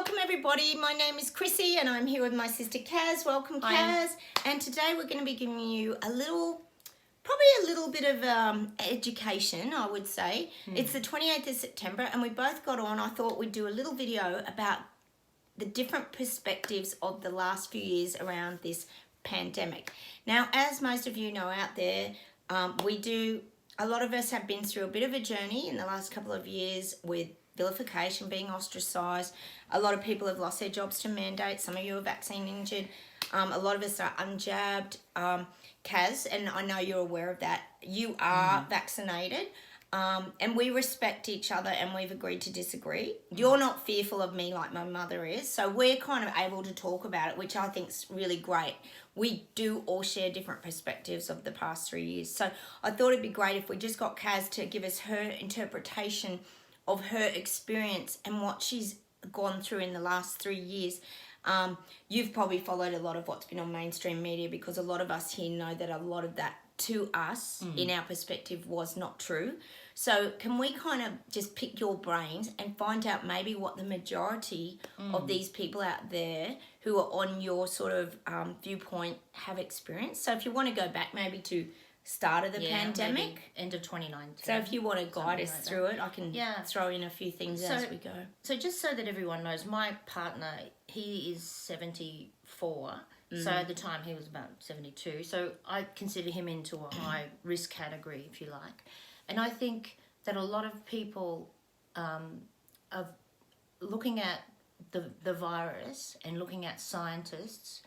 welcome everybody. My name is Chrissy and I'm here with my sister Kaz. Welcome, Kaz. Hi. And today we're going to be giving you probably a little bit of education, I would say. It's the 28th of September and we both got on. I thought we'd do a little video about the different perspectives of the last few years around this pandemic. Now, as most of you know out there, a lot of us have been through a bit of a journey in the last couple of years with vilification, being ostracised. A lot of people have lost their jobs to mandates. Some of you are vaccine injured. A lot of us are unjabbed. Kaz, and I know you're aware of that, you are vaccinated. And we respect each other and we've agreed to disagree. You're not fearful of me like my mother is. So we're kind of able to talk about it, which I think is really great. We do all share different perspectives of the past 3 years. So I thought it'd be great if we just got Kaz to give us her interpretation of her experience and what she's gone through in the last 3 years. You've probably followed a lot of what's been on mainstream media because a lot of us here know that a lot of that to us, in our perspective, was not true. So can we kind of just pick your brains and find out maybe what the majority of these people out there who are on your sort of viewpoint have experienced? So if you want to go back maybe to start of the pandemic. End of 2019. So if you want to guide us through it, I can throw in a few things as we go. So just so that everyone knows, my partner, he is 74. So at the time he was about 72. So I consider him into a high risk category, if you like. And I think that a lot of people are looking at the virus and looking at scientists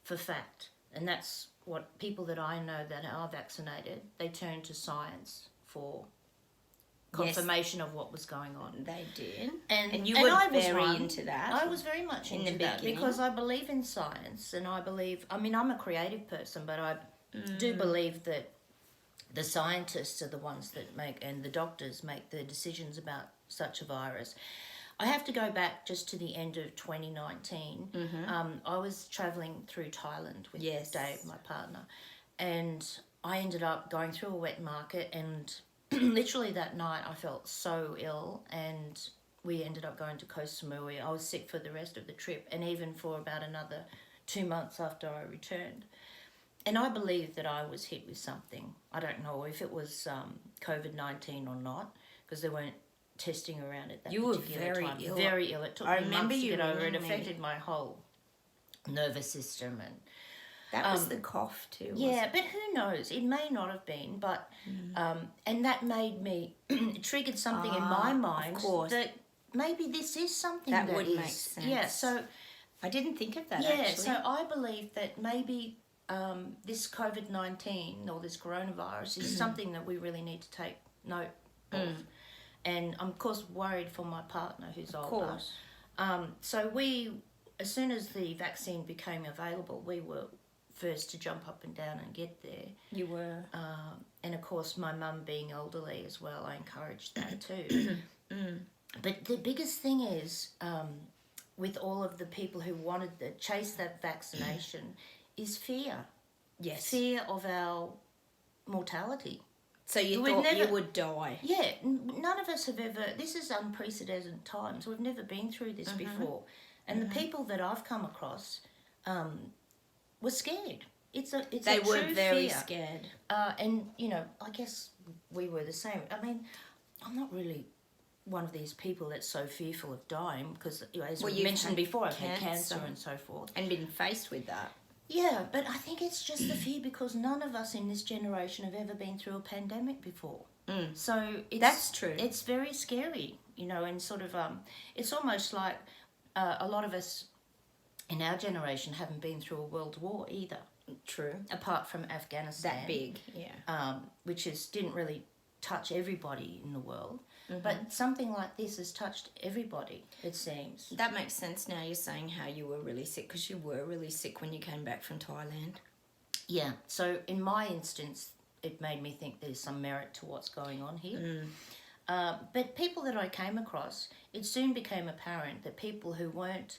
for fact. And that's what people that I know that are vaccinated, they turn to science for confirmation of what was going on. They did. And you were I was very into that. I was very much into that because I believe in science and I'm a creative person, but I do believe that the scientists are the ones that and the doctors make the decisions about such a virus. I have to go back just to the end of 2019. I was travelling through Thailand with Dave, my partner, and I ended up going through a wet market and literally that night I felt so ill and we ended up going to Koh Samui. I was sick for the rest of the trip and even for about another 2 months after I returned. And I believe that I was hit with something. I don't know if it was COVID-19 or not because they weren't testing around at that particular time. You were very ill. It took me months to get over. It affected my whole nervous system and that was the cough too. Yeah, but who knows? It may not have been, but and that made me it triggered something in my mind that maybe this is something that would make sense. Yeah, so I didn't think of that. Yeah, actually. so I believe that maybe this COVID-19 or this coronavirus is something that we really need to take note of. And I'm of course worried for my partner who's older. Of course. So as soon as the vaccine became available, we were first to jump up and down and get there. You were. And of course, my mum being elderly as well, I encouraged that too. But the biggest thing is, with all of the people who wanted to chase that vaccination, is fear. Yes. Fear of our mortality. So you thought you would die? Yeah. None of us have ever... This is unprecedented times. We've never been through this before. And the people that I've come across were scared. They were very scared. And, I guess we were the same. I mean, I'm not really one of these people that's so fearful of dying because, as we mentioned before, I've had cancer and so forth. And been faced with that. Yeah, but I think it's just the fear because none of us in this generation have ever been through a pandemic before. So that's true. It's very scary, and sort of it's almost like a lot of us in our generation haven't been through a world war either. True. Apart from Afghanistan. That big, yeah. Which didn't really touch everybody in the world. But something like this has touched everybody, it seems. That makes sense now you're saying how you were really sick because you were really sick when you came back from Thailand. Yeah, so in my instance, it made me think there's some merit to what's going on here. But people that I came across, it soon became apparent that people who weren't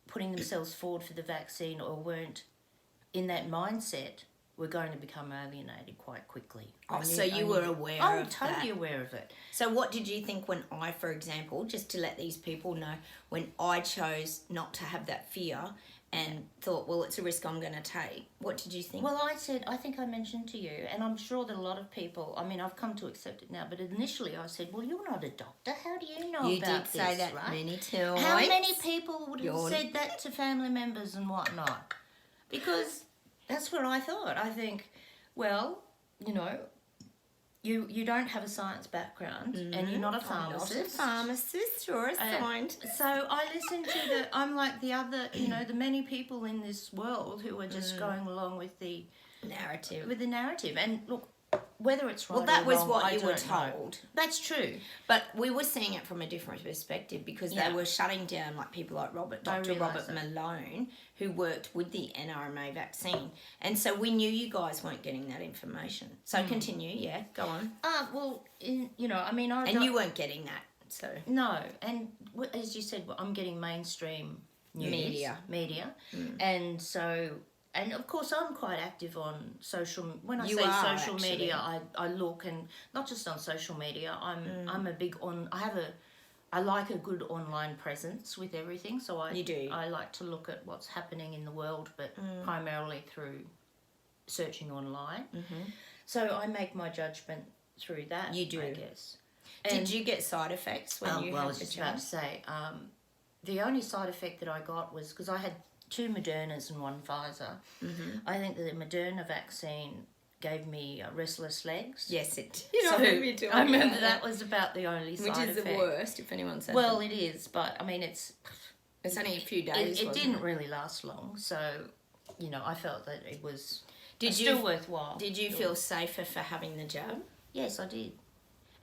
putting themselves forward for the vaccine or weren't in that mindset we're going to become alienated quite quickly. So you were aware of I'm totally that. aware of it. So what did you think when I, for example, just to let these people know, when I chose not to have that fear and thought, well, it's a risk I'm going to take, what did you think? Well, I think I mentioned to you, and I'm sure that a lot of people, I mean, I've come to accept it now, but initially I said, well, you're not a doctor. How do you know you about did say this, that right? many times. How many people would have said that to family members and whatnot? Because that's what I thought. I think, well, you know, you don't have a science background and you're not a pharmacist. I'm not a pharmacist or a scientist. So I listen to I'm like the other, you know, the many people in this world who are just going along with the narrative. And look, whether it's right or wrong, that was what I you were don't know. told. That's true. But we were seeing it from a different perspective because they were shutting down like people like Dr. Robert Malone, who worked with the NRMA vaccine. And so we knew you guys weren't getting that information. So continue, go on. Well, you know, I mean, And you weren't getting that, so. No, and as you said, I'm getting mainstream news, media. And so... And of course, I'm quite active on social. When I say social media, I look, and not just on social media. I'm a big on. I like a good online presence with everything. So You do. I like to look at what's happening in the world, but primarily through searching online. So I make my judgment through that. You do, I guess. Did you get side effects when you had the jab? I was just about to say, the only side effect that I got was because I had 2 Modernas and 1 Pfizer. I think that the Moderna vaccine gave me restless legs. Yes, it did. I remember that was about the only side effect. Which is the worst, if anyone said Well, it is, but I mean, it's only a few days. It didn't really last long, so, you know, I felt that it was still worthwhile. Did you feel safer for having the jab? Yes, I did.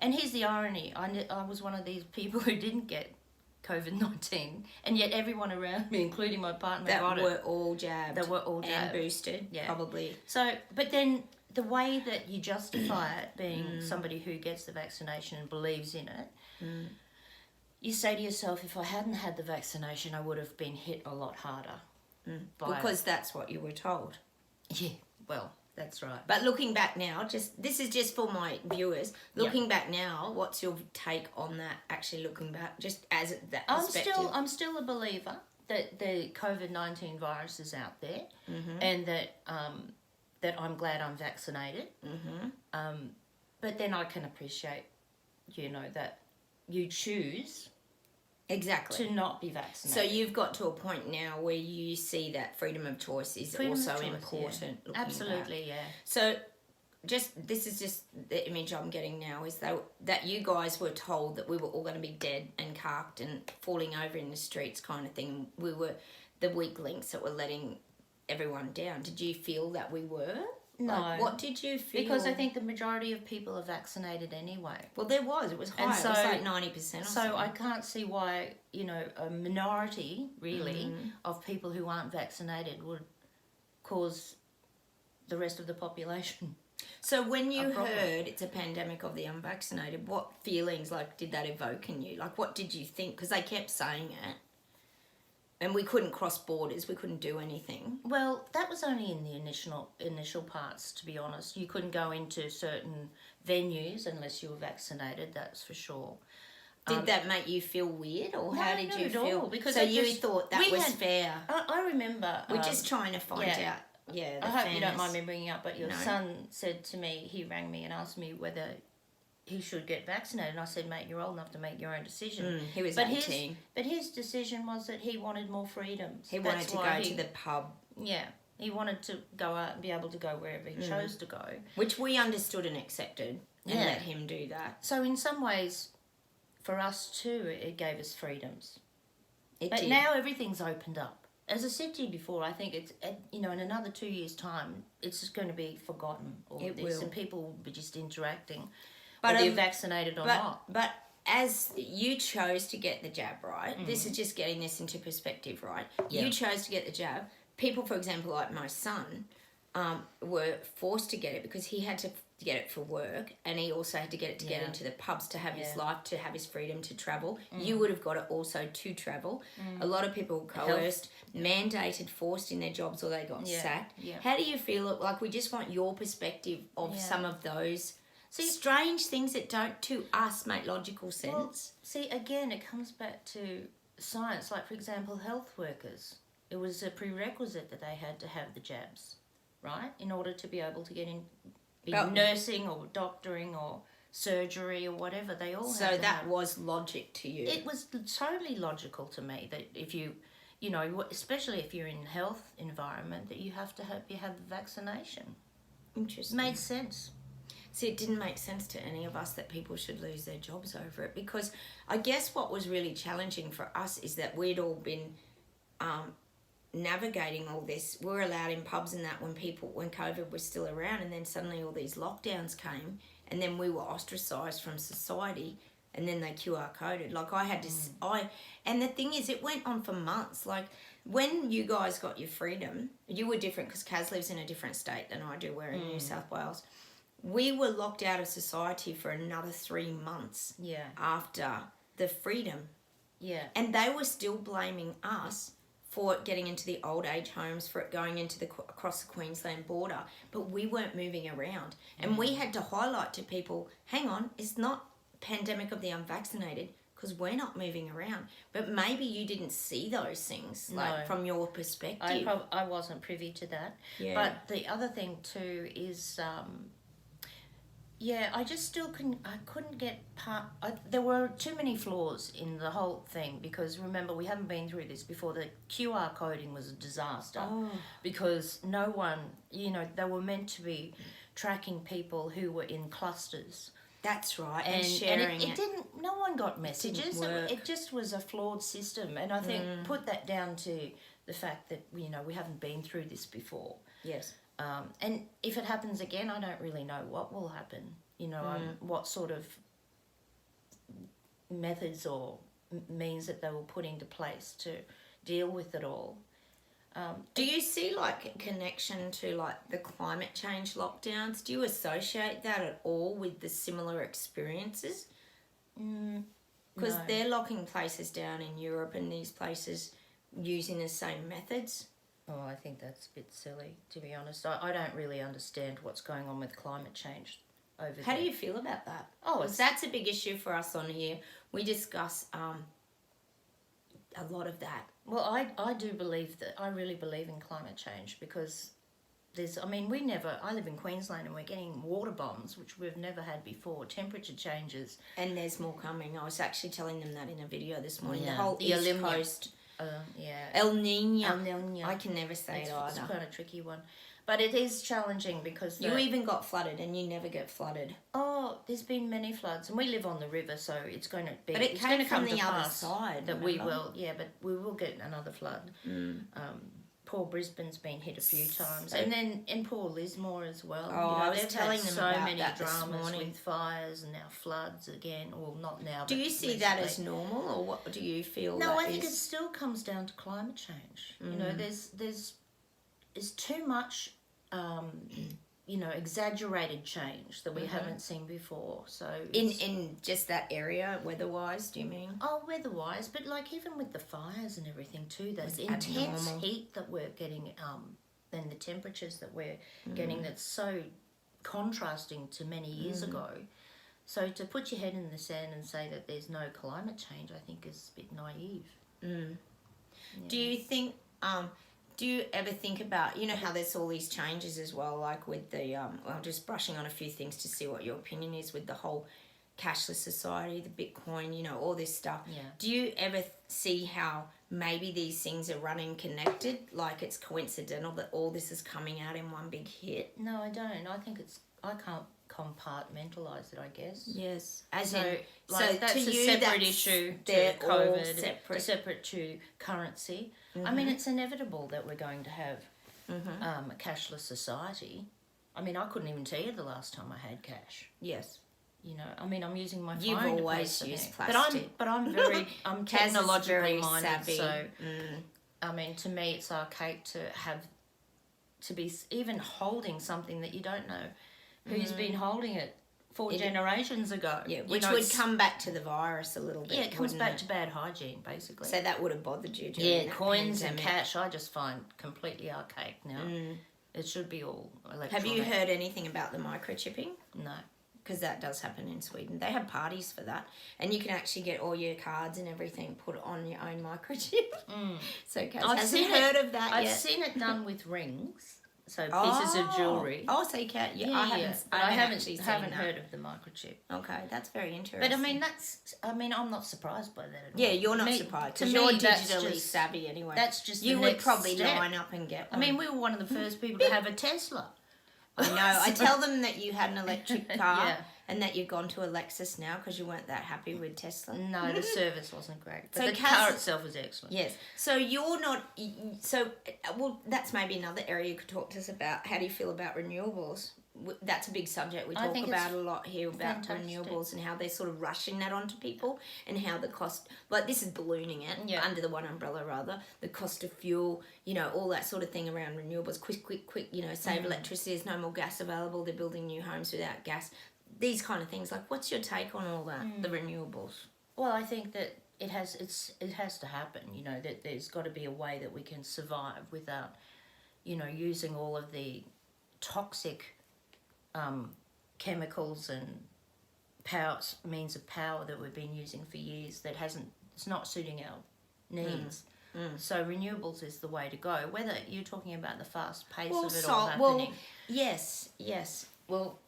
And here's the irony. I was one of these people who didn't get COVID-19, and yet everyone around me, including my partner, got it. That were all jabbed. That were all jabbed. And boosted, probably. So, but then the way that you justify it, being somebody who gets the vaccination and believes in it, you say to yourself, if I hadn't had the vaccination, I would have been hit a lot harder. Because that's what you were told. Yeah, well, that's right. But looking back now, this is just for my viewers. Looking back now, what's your take on that? Actually, looking back, just as that perspective. I'm still a believer that the COVID-19 virus is out there, and that I'm glad I'm vaccinated. But then I can appreciate, you know, that you choose. Exactly. To not be vaccinated. So you've got to a point now where you see that freedom of choice is also important. Yeah. Absolutely, back. So this is just the image I'm getting now is that you guys were told that we were all going to be dead and carked and falling over in the streets kind of thing. We were the weak links that were letting everyone down. Did you feel that we were? No. Like, what did you feel? Because I think the majority of people are vaccinated anyway. Well, it was high. And so, it was like 90% or so I can't see why, you know, a minority, really, of people who aren't vaccinated would cause the rest of the population. So when you heard it's a pandemic of the unvaccinated, what feelings, like, did that evoke in you? Like, what did you think? Because they kept saying it. And we couldn't cross borders. We couldn't do anything. Well, that was only in the initial parts, to be honest. You couldn't go into certain venues unless you were vaccinated, that's for sure. Did that make you feel weird, or how did you feel? All, because so you thought that was fair. I remember. We're just trying to find out. Yeah, I hope you don't mind me bringing up, but your son said to me, he rang me and asked me whether he should get vaccinated, and I said, mate, you're old enough to make your own decision. He was 18. But his decision was that he wanted more freedoms. He wanted to go to the pub. Yeah, he wanted to go out and be able to go wherever he chose to go. Which we understood and accepted, and let him do that. So in some ways, for us too, it gave us freedoms. But now everything's opened up. As I said to you before, I think it's, you know, in another 2 years' time, it's just going to be forgotten, all of this, and people will be just interacting. Whether you're vaccinated or not. But as you chose to get the jab, right? This is just getting this into perspective, right? Yeah. You chose to get the jab. People, for example, like my son, were forced to get it because he had to to get it for work, and he also had to get it to get into the pubs to have his life, to have his freedom to travel. You would have got it also to travel. A lot of people coerced, mandated, forced in their jobs, or they got sacked. How do you feel? Like, we just want your perspective of some of those strange things that don't, to us, make logical sense. Well, see, again, it comes back to science. Like, for example, health workers. It was a prerequisite that they had to have the jabs, right? In order to be able to get in, nursing or doctoring or surgery or whatever. They all had So that was logic to you? It was totally logical to me that if you especially if you're in a health environment, that you have to have the vaccination. Interesting. Made sense. See, it didn't make sense to any of us that people should lose their jobs over it, because I guess what was really challenging for us is that we'd all been navigating all this. We were allowed in pubs and that when COVID was still around, and then suddenly all these lockdowns came, and then we were ostracised from society, and then they QR coded. Like, I had to, and the thing is, it went on for months. Like, when you guys got your freedom, you were different because Kaz lives in a different state than I do. We're in New South Wales. We were locked out of society for another 3 months after the freedom. Yeah. And they were still blaming us for it getting into the old age homes, for it going into across the Queensland border. But we weren't moving around. And we had to highlight to people, hang on, it's not pandemic of the unvaccinated, because we're not moving around. But maybe you didn't see those things, like, from your perspective. I wasn't privy to that. Yeah. But the other thing too is, I just still couldn't get there were too many flaws in the whole thing, because remember, we haven't been through this before. The QR coding was a disaster because no one, they were meant to be tracking people who were in clusters. That's right, and sharing it didn't. No one got messages. It just was a flawed system, and I think put that down to the fact that we haven't been through this before. Yes. And if it happens again, I don't really know what will happen. What sort of methods or means that they will put into place to deal with it all. Do you see, like, a connection to, like, the climate change lockdowns? Do you associate that at all with the similar experiences? Because they're locking places down in Europe, and these places using the same methods. Oh, I think that's a bit silly, to be honest. I don't really understand what's going on with climate change over there. How do you feel about that? Oh, that's a big issue for us on here. We discuss a lot of that. Well, I do believe that. I really believe in climate change, because I live in Queensland, and we're getting water bombs, which we've never had before, temperature changes. And there's more coming. I was actually telling them that in a video this morning. The whole East Coast. El Niño. I can never say it either. It's quite a tricky one. But it is challenging because... You even got flooded, and you never get flooded. Oh, there's been many floods, and we live on the river, so it's going to be... But it came from the other side, that we will... Yeah, but we will get another flood. Poor Brisbane's been hit a few times. And then in poor Lismore as well. I was telling them about so many that dramas with fires and now floods again. Well, not now, Do you see that as normal, or what do you feel? No, I think it still comes down to climate change. There's too much exaggerated change that we haven't seen before. So in just that area, weather-wise, do you mean? Oh, weather-wise, but like even with the fires and everything too, there's intense heat that we're getting, and the temperatures that we're getting, that's so contrasting to many years ago. So to put your head in the sand and say that there's no climate change, I think is a bit naive. Yeah. Do you think... do you ever think about, how there's all these changes as well, like with the, just brushing on a few things to see what your opinion is with the whole cashless society, the Bitcoin, all this stuff. Yeah. Do you ever see how maybe these things are running connected, like it's coincidental that all this is coming out in one big hit? No, I don't. I think I can't compartmentalise it, I guess. Yes. That's a separate issue to COVID, separate to currency. I mean, it's inevitable that we're going to have a cashless society. I mean, I couldn't even tell you the last time I had cash. Yes. I'm using my phone. You've always used plastic. But I'm technologically minded, savvy. So I mean, to me, it's archaic to be even holding something that you don't know who's been holding it 4 generations ago. Yeah, which would come back to the virus a little bit. Yeah, it comes back to bad hygiene, basically. So that would have bothered you during that coins pandemic. and cash I just find completely archaic now. It should be all electronic. Have you heard anything about the microchipping? No. Because that does happen in Sweden. They have parties for that. And you can actually get all your cards and everything put on your own microchip. So Kaz hasn't heard of that yet. I've seen it done with rings. So pieces of jewellery. Oh, so you can't. I haven't heard of the microchip. Okay, that's very interesting. But I'm not surprised by that at all. Yeah, you're not surprised because you're digitally savvy anyway. That's just you would probably line up and get one. I mean, we were one of the first people to have a Tesla. I know. I tell them that you had an electric car and that you've gone to a Lexus now because you weren't that happy with Tesla. No, the service wasn't great. But the car itself was excellent. Yes. So you're not... well, that's maybe another area you could talk to us about. How do you feel about renewables? That's a big subject we talk about a lot here, about renewables and how they're sort of rushing that onto people and how the cost, like this is ballooning it under the one umbrella rather, the cost of fuel, all that sort of thing around renewables, quick, save electricity, there's no more gas available, they're building new homes without gas, these kind of things. Like, what's your take on all that, the renewables? Well, I think that it has to happen, that there's got to be a way that we can survive without, using all of the toxic chemicals and means of power that we've been using for years it's not suiting our needs. So renewables is the way to go. Whether you're talking about the fast pace of it all happening. Well, yes. Well,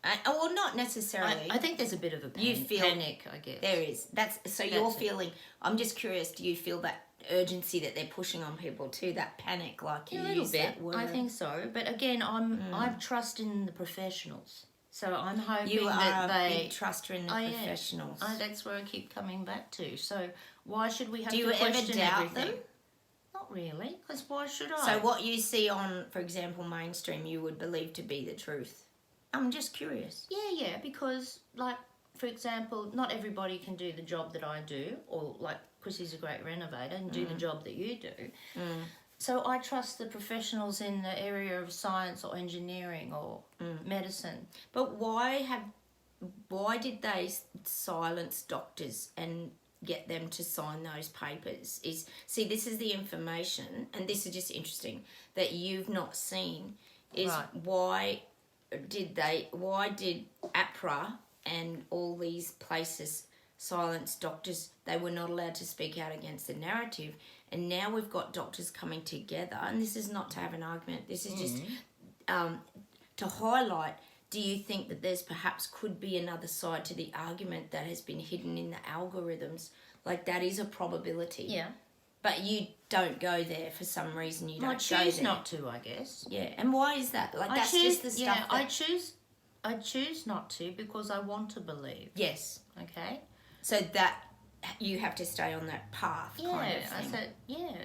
not necessarily. I think there's a bit of a panic, I guess. There is. You're feeling. I'm just curious. Do you feel that urgency that they're pushing on people too? That panic, like you use that word. I think so. But again, I trust in the professionals. So I'm hoping you that are a big truster in the professionals. That's where I keep coming back to. So why should we have to question everything? Do you ever doubt them? Not really, because why should I? So what you see on, for example, mainstream, you would believe to be the truth. I'm just curious. Yeah, because, like, for example, not everybody can do the job that I do, or, like, Chrissy's a great renovator and do the job that you do. So I trust the professionals in the area of science or engineering or medicine. But why did they silence doctors and get them to sign those papers? This is the information, and this is just interesting, that you've not seen, is why did APRA and all these places silence doctors? They were not allowed to speak out against the narrative, and now we've got doctors coming together, and this is not to have an argument, this is just to highlight. Do you think that there's perhaps could be another side to the argument that has been hidden in the algorithms? Like, that is a probability. Yeah. But you don't go there for some reason. You don't go there. I choose not to, I guess. Yeah, and why is that? Like, that's just the stuff. Yeah, I choose not to because I want to believe. Yes. Okay. So that you have to stay on that path. Kind of thing.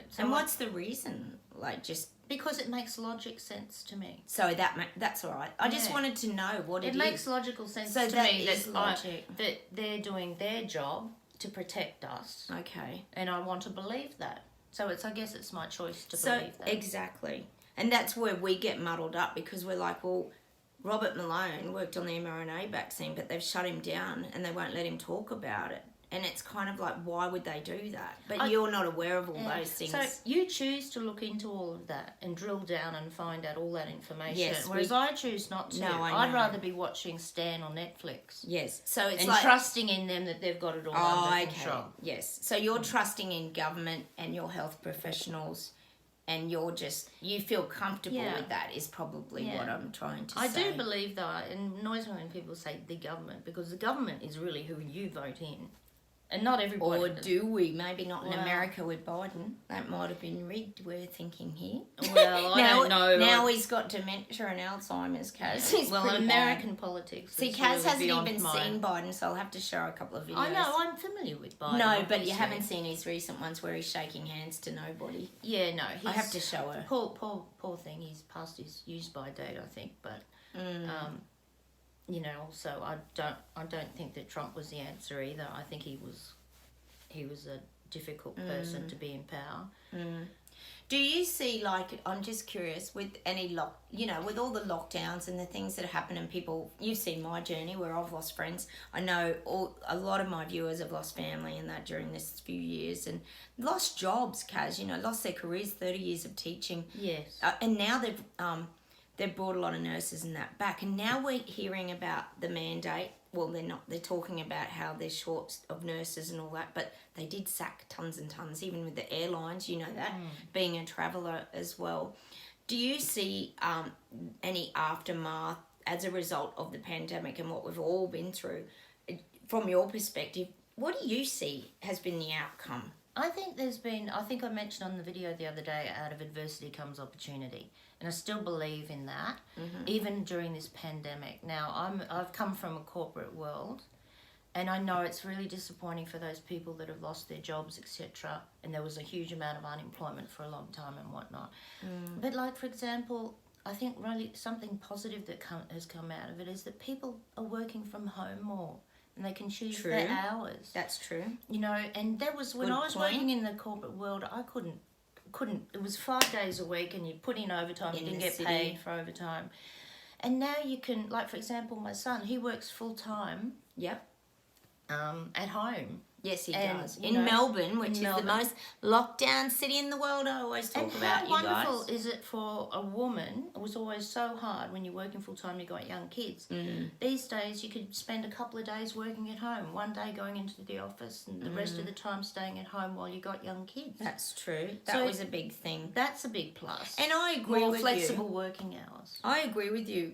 So and what's the reason? Like, just because it makes logic sense to me. So that's all right. I just wanted to know what it is. It makes logical sense to me that they're doing their job to protect us. Okay. And I want to believe that. So I guess it's my choice to believe that. Exactly. And that's where we get muddled up, because we're like, well, Robert Malone worked on the mRNA vaccine, but they've shut him down and they won't let him talk about it. And it's kind of like, why would they do that? But you're not aware of all those things. So you choose to look into all of that and drill down and find out all that information. Yes, whereas I choose not to. No, I'd rather be watching Stan on Netflix. Yes. So it's and trusting in them that they've got it all under control. Yes. So you're trusting in government and your health professionals, and you feel comfortable with that is probably what I'm trying to say. I do believe that. It annoys me when people say the government, because the government is really who you vote in. And not everybody. Or do we? Maybe not in America with Biden. That might have been rigged, we're thinking here. Well, I don't know. Now he's got dementia and Alzheimer's, Kaz. Well, American politics. See, Kaz hasn't even seen Biden, so I'll have to show her a couple of videos. I know, I'm familiar with Biden. No, but you haven't seen his recent ones where he's shaking hands to nobody. Yeah, no. I have to show her. Poor thing. He's past his use-by date, I think, but... also I don't think that Trump was the answer either. I think he was a difficult person to be in power. Do you see, like, I'm just curious, with any with all the lockdowns and the things that happen and people, you've seen my journey where I've lost friends. I know a lot of my viewers have lost family and that during this few years and lost jobs, Kaz, lost their careers, 30 years of teaching. Yes. And now they've brought a lot of nurses and that back. And now we're hearing about the mandate. Well, they're not. They're talking about how they're short of nurses and all that, but they did sack tons and tons, even with the airlines, that, being a traveller as well. Do you see any aftermath as a result of the pandemic and what we've all been through? From your perspective, what do you see has been the outcome? I think I mentioned on the video the other day, out of adversity comes opportunity. And I still believe in that, even during this pandemic. Now, I've come from a corporate world, and I know it's really disappointing for those people that have lost their jobs, etc. And there was a huge amount of unemployment for a long time and whatnot. But like, for example, I think really something positive that has come out of it is that people are working from home more. And they can choose their hours. That's true. And that was when I was working in the corporate world, I couldn't, it was 5 days a week and you put in overtime, you didn't get paid for overtime. And now you can, like, for example, my son, he works full time. Yep. At home. Yes, he does. In Melbourne, which is the most locked down city in the world. I always talk about you guys. How wonderful is it for a woman? It was always so hard when you're working full time, you got young kids. These days, you could spend a couple of days working at home, one day going into the office and the rest of the time staying at home while you got young kids. That's true. That was a big thing. That's a big plus. And I agree with you. More flexible working hours. I agree with you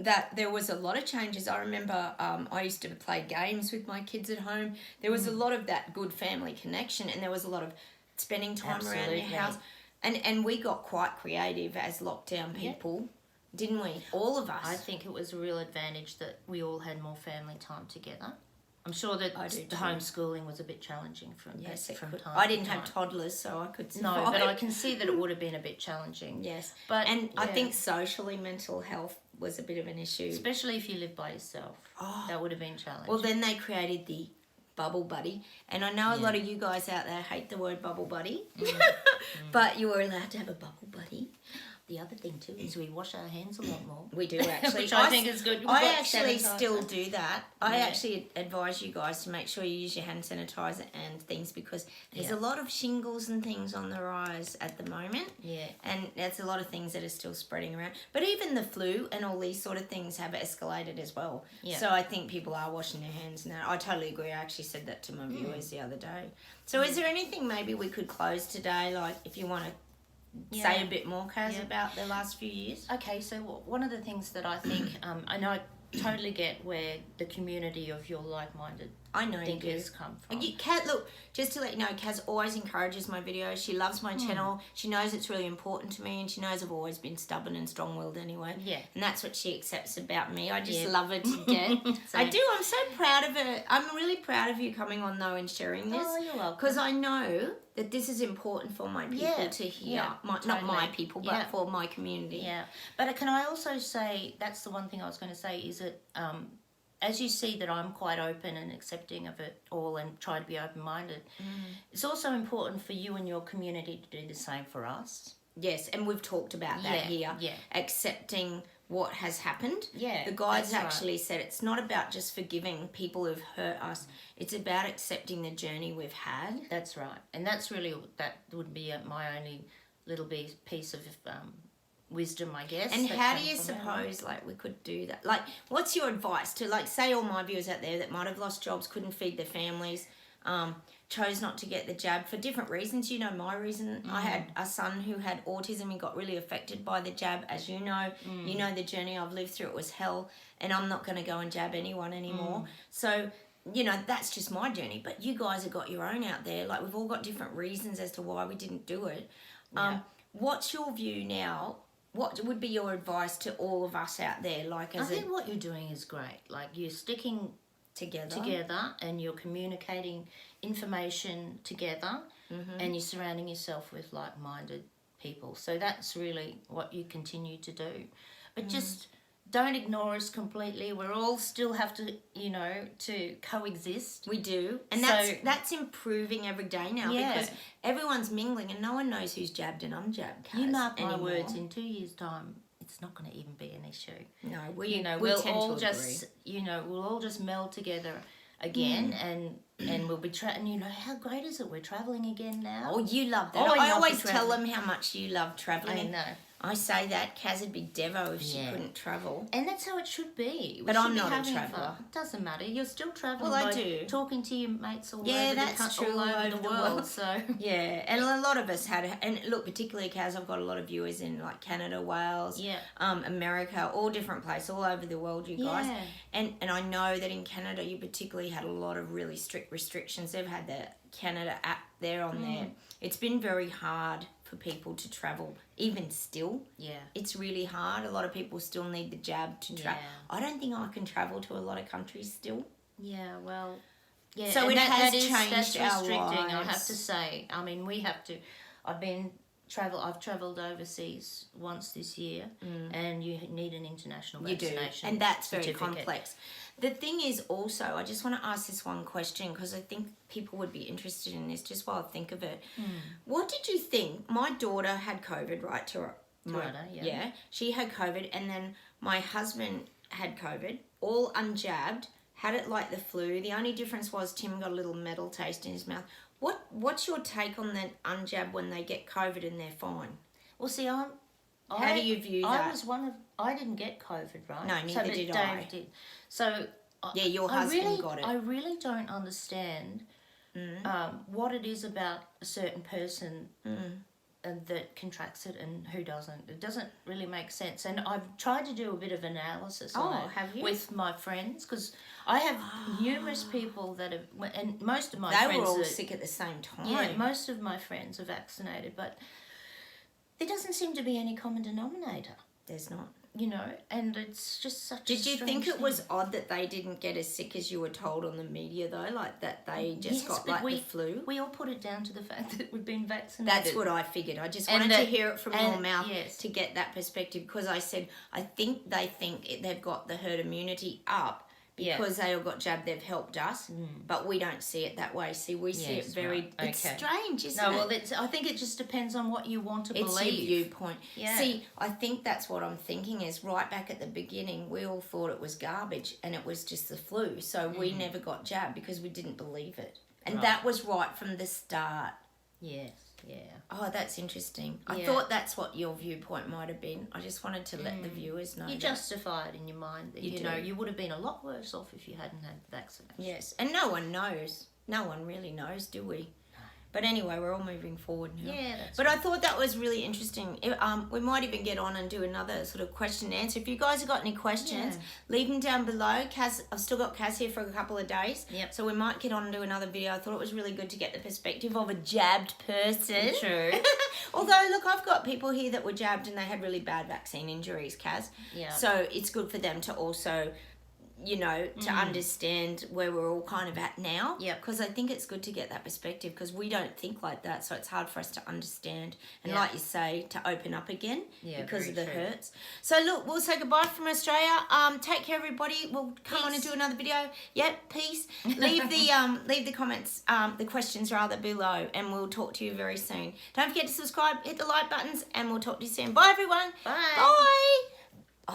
that there was a lot of changes. I remember I used to play games with my kids at home. There was a lot of that good family connection, and there was a lot of spending time around your house. And we got quite creative as lockdown people, didn't we? All of us. I think it was a real advantage that we all had more family time together. I'm sure that the homeschooling was a bit challenging from time. I didn't have toddlers, so I could survive. No, but I can see that it would have been a bit challenging. Yes, I think socially, mental health was a bit of an issue. Especially if you live by yourself. Oh. That would have been challenging. Well, then they created the bubble buddy. And I know a lot of you guys out there hate the word bubble buddy. But you were allowed to have a bubble buddy. The other thing too is we wash our hands a lot more. We do actually. Which I think is good. I actually still do that. I actually advise you guys to make sure you use your hand sanitizer and things because there's a lot of shingles and things on the rise at the moment. Yeah. And there's a lot of things that are still spreading around. But even the flu and all these sort of things have escalated as well. Yeah. So I think people are washing their hands now. I totally agree. I actually said that to my viewers the other day. So is there anything maybe we could close today, like if you want to say a bit more, Kaz, about the last few years? Okay, so one of the things that I think, I know I totally get where the community of your like-minded thinkers come from. Kaz, look, just to let you know, Kaz always encourages my videos. She loves my channel. She knows it's really important to me, and she knows I've always been stubborn and strong-willed anyway. Yeah. And that's what she accepts about me. I just love her to death. I do. I'm so proud of her. I'm really proud of you coming on, though, and sharing this. Oh, you're welcome. Because I know that this is important for my people to hear. Not my people, but for my community. Yeah. But can I also say, that's the one thing I was going to say, is that as you see that I'm quite open and accepting of it all and try to be open-minded, it's also important for you and your community to do the same for us. Yes, and we've talked about that here. Yeah. Accepting what has happened. Yeah. The guides actually said it's not about just forgiving people who've hurt us. It's about accepting the journey we've had. That's right. And that's really, that would be my only little piece of wisdom, I guess. And how do you suppose, like, we could do that? Like, what's your advice to, like, say all my viewers out there that might have lost jobs, couldn't feed their families, chose not to get the jab for different reasons. You know my reason. I had a son who had autism and got really affected by the jab, as you know. You know the journey I've lived through. It was hell, and I'm not going to go and jab anyone anymore. So, you know, that's just my journey. But you guys have got your own out there. Like, we've all got different reasons as to why we didn't do it. What's your view now? What would be your advice to all of us out there? Like, I think what you're doing is great. Like, you're sticking together and you're communicating information together and you're surrounding yourself with like-minded people. So that's really what you continue to do. But just don't ignore us completely. We're all still have to, to coexist. We do. And So- that's improving every day now Yeah. because everyone's mingling and no one knows who's jabbed and unjabbed. You mark my anymore. words, in 2 years' time, it's not going to even be an issue. No, We we'll tend all to just, we'll all just meld together again, and we'll be and how great is it? We're traveling again now. Oh, you love that. Oh, I I love always to tell travel. them how much you love traveling. I know. I say that Kaz would be devo if she Yeah. couldn't travel. And that's how it should be. We But should I'm be not a having traveller. fun. Doesn't matter. You're still traveling. Well, I by do. Talking to your mates all Yeah, over that's the, true, all over the world. So Yeah, and a lot of us and look, particularly Kaz, I've got a lot of viewers in like Canada, Wales, Yeah. America, all different places, all over the world, you guys. Yeah. And I know that in Canada, you particularly had a lot of really strict restrictions. They've had the Canada app there on there. It's been very hard for people to travel, even still. yeah. It's really hard. A lot of people still need the jab to travel. Yeah. I don't think I can travel to a lot of countries still. Yeah, well, yeah. So and it has changed that's our restricting, I have lives. to say. I mean, we have to. I've travelled overseas once this year, and you need an international You do, vaccination. and that's very certificate. complex. The thing is also, I just want to ask this one question because I think people would be interested in this just while I think of it. What did you think? My daughter had COVID, right? Yeah. She had COVID, and then my husband had COVID, all unjabbed, had it like the flu. The only difference was Tim got a little metal taste in his mouth. What's your take on the unjab when they get COVID and they're fine? Well, see, How do you view that? I was I didn't get COVID, right? No, neither but did Dave I. did. So Yeah, your husband got it. I really don't understand what it is about a certain person that contracts it and who doesn't. It doesn't really make sense. And I've tried to do a bit of analysis on it have you? with my friends because I have numerous people that have, and most of my They friends were all are, sick at the same time. yeah, most of my friends are vaccinated, but there doesn't seem to be any common denominator, There's not. and it's just such a Did you think strange it thing. was odd that they didn't get as sick as you were told on the media, though? Like that they just Yes, got but like the flu? We all put it down to the fact that we've been vaccinated. That's what I figured. I just And wanted to that- hear it from and- your mouth yes. to get that perspective because I said, I think they think they've got the herd immunity up Yeah. because they all got jabbed, they've helped us, but we don't see it that way. See, we see it Yes, very, right. it's Okay. strange, isn't No, it? well, I think it just depends on what you want to It's believe. your viewpoint. Yeah. See, I think that's what I'm thinking is right back at the beginning, we all thought it was garbage and it was just the flu. So we never got jabbed because we didn't believe it. And Right. that was right from the start. Yes, yeah. Oh, that's interesting. I Yeah. thought that's what your viewpoint might have been. I just wanted to let the viewers know. You that. justify it in your mind that, You you know, do. you would have been a lot worse off if you hadn't had the vaccination. Yes, and no one knows. No one really knows, do we? But anyway, we're all moving forward now. Yeah, that's But I thought that was really interesting. We might even get on and do another sort of question and answer. If you guys have got any questions, Yeah. leave them down below. Kaz, I've still got Kaz here for a couple of days. Yep. So we might get on and do another video. I thought it was really good to get the perspective of a jabbed person. True. Although, look, I've got people here that were jabbed and they had really bad vaccine injuries, Kaz. Yeah. So it's good for them to also, to understand where we're all kind of at now. Yep. Because I think it's good to get that perspective because we don't think like that. So it's hard for us to understand. And Yeah. like you say, to open up again Yeah, because very of the true. hurts. So look, we'll say goodbye from Australia. Take care, everybody. We'll come on and Peace. do another video. Yep, peace. Leave the comments, the questions rather below, and we'll talk to you very soon. Don't forget to subscribe, hit the like buttons, and we'll talk to you soon. Bye, everyone. Bye. Bye.